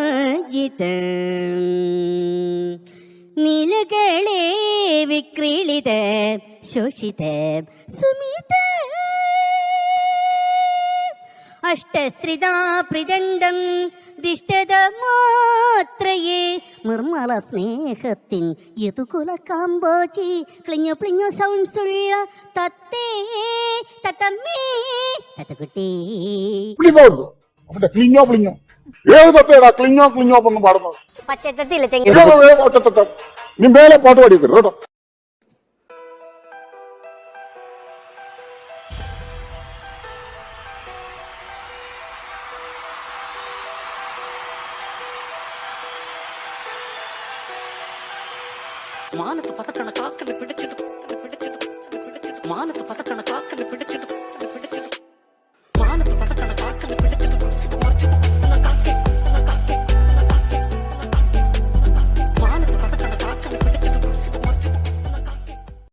സുരസുതരാജിതം നിലകളെ വിക്രീളിത ശോഷിത സുമിത അഷ്ടസ്ത്രിതാ പ്രിദന്തം ദിഷ്ടത മാത്രയേ നിർമ്മല സ്നേഹത്തിൻ യതുകുല കാമ്പോചി ക്ലിഞ്ഞു പ്ലിഞ്ഞു സൗണ്ട്സുള്ള തത്തേ തത്തമ്മേ തത്തക്കുട്ടി. ക്ലിഞ്ഞോ ക്ലിഞ്ഞോ ഏത് തത്തേടാ ക്ലിഞ്ഞോ ക്ലിഞ്ഞോ ഒന്നും പാടുന്നത്? പച്ചത്തത്തില്ല നീ മേലെ പാട്ട് പാടി വെക്കരുത് കേട്ടോ. മാനത്ത് പതക്കണ കാക്കനെ പിടിച്ചിട്ട് മാനത്ത് പതക്കണ കാക്കനെ പിടിച്ചിട്ട്